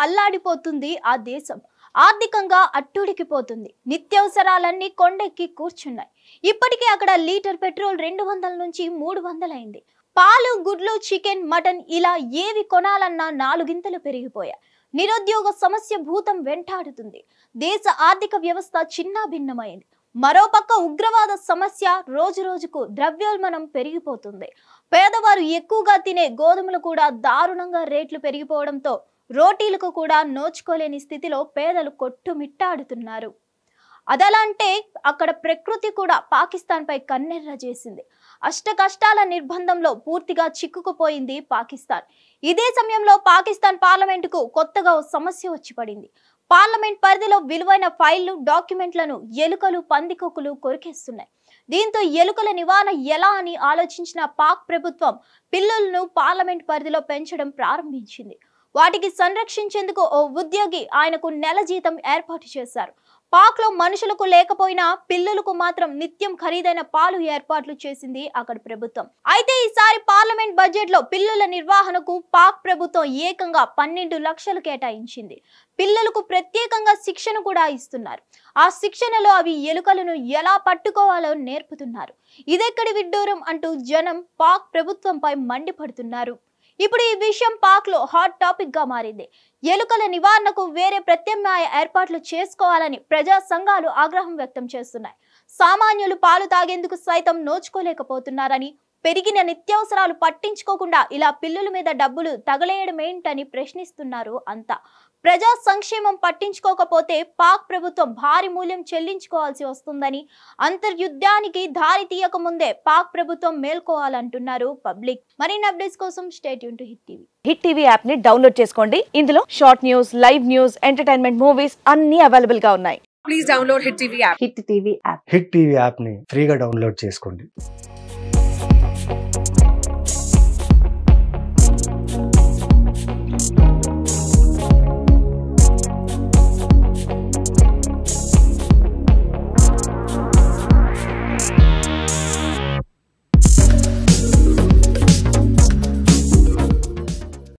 అల్లాడిపోతుంది ఆ దేశం. ఆర్థికంగా అట్టుడికిపోతుంది. నిత్యావసరాలన్నీ కొండెక్కి కూర్చున్నాయి. ఇప్పటికే అక్కడ లీటర్ పెట్రోల్ 200 నుంచి 300 అయింది. పాలు, గుడ్లు, చికెన్, మటన్ ఇలా ఏవి కొనాలన్నా నాలుగింతలు పెరిగిపోయాయి. నిరుద్యోగ సమస్య భూతం వెంటాడుతుంది. దేశ ఆర్థిక వ్యవస్థ చిన్నాభిన్నమైంది. మరోపక్క ఉగ్రవాద సమస్య రోజురోజుకు ద్రవ్యోల్బణం పెరిగిపోతుంది. పేదవారు ఎక్కువగా తినే గోధుమలు కూడా దారుణంగా రేట్లు పెరిగిపోవడంతో రోటీలకు కూడా నోచుకోలేని స్థితిలో పేదలు కొట్టుమిట్టాడుతున్నారు. అదలంటే అక్కడ ప్రకృతి కూడా పాకిస్తాన్ పై కన్నెర్ర చేసింది. అష్ట కష్టాల నిర్బంధంలో పూర్తిగా చిక్కుకుపోయింది పాకిస్తాన్. ఇదే సమయంలో పాకిస్తాన్ పార్లమెంటుకు కొత్తగా ఓ సమస్య వచ్చి పడింది. పార్లమెంట్ పరిధిలో విలువైన ఫైళ్లు, డాక్యుమెంట్లను ఎలుకలు, పందికొక్కులు కొరికేస్తున్నాయి. దీంతో ఎలుకల నివారణ ఎలా అని ఆలోచించిన పాక్ ప్రభుత్వం పిల్లులను పార్లమెంట్ పరిధిలో పెంచడం ప్రారంభించింది. వాటికి సంరక్షించేందుకు ఓ ఉద్యోగి ఆయనకు నెల జీతం ఏర్పాటు చేశారు. పాక్ లో మనుషులకు లేకపోయినా పిల్లులకు మాత్రం నిత్యం ఖరీదైన పాలు ఏర్పాట్లు చేసింది అక్కడి ప్రభుత్వం. అయితే ఈసారి పార్లమెంట్ బడ్జెట్ లో పిల్లుల నిర్వహణకు పాక్ ప్రభుత్వం ఏకంగా 12 లక్షలు కేటాయించింది. పిల్లులకు ప్రత్యేకంగా శిక్షణ కూడా ఇస్తున్నారు. ఆ శిక్షణలో అవి ఎలుకలను ఎలా పట్టుకోవాలో నేర్పుతున్నారు. ఇదెక్కడి విడ్డూరం అంటూ జనం పాక్ ప్రభుత్వంపై మండిపడుతున్నారు. ఇప్పుడు ఈ విషయం పాక్ లో హాట్ టాపిక్ గా మారింది. ఎలుకల నివారణకు వేరే ప్రత్యామ్నాయ ఏర్పాట్లు చేసుకోవాలని ప్రజా సంఘాలు ఆగ్రహం వ్యక్తం చేస్తున్నాయి. సామాన్యులు పాలు తాగేందుకు సైతం నోచుకోలేకపోతున్నారని, పెరిగిన నిత్యావసరాలు పట్టించుకోకుండా ఇలా పిల్లుల మీద డబ్బులు తగలేయడమేంటని ప్రశ్నిస్తున్నారు అంతా. ప్రజా సంక్షేమం పట్టించుకోకపోతే పాక్ ప్రభుత్వం భారీ మూల్యం చెల్లించుకోవాల్సి వస్తుందని, అంతర్యుద్ధానికి దారి తీయక ముందే పాక్ ప్రభుత్వం మేల్కోవాలంటున్నారు పబ్లిక్. మరిన్ని అప్డేట్స్ కోసం stay tune to hit TV. Hit TV app ని డౌన్లోడ్ చేసుకోండి. ఇందులో short news, live news, entertainment movies అన్ని అవైలబుల్ గా ఉన్నాయి. Please download Hit TV app. Hit TV app. Hit TV app ని ఫ్రీగా డౌన్లోడ్ చేసుకోండి.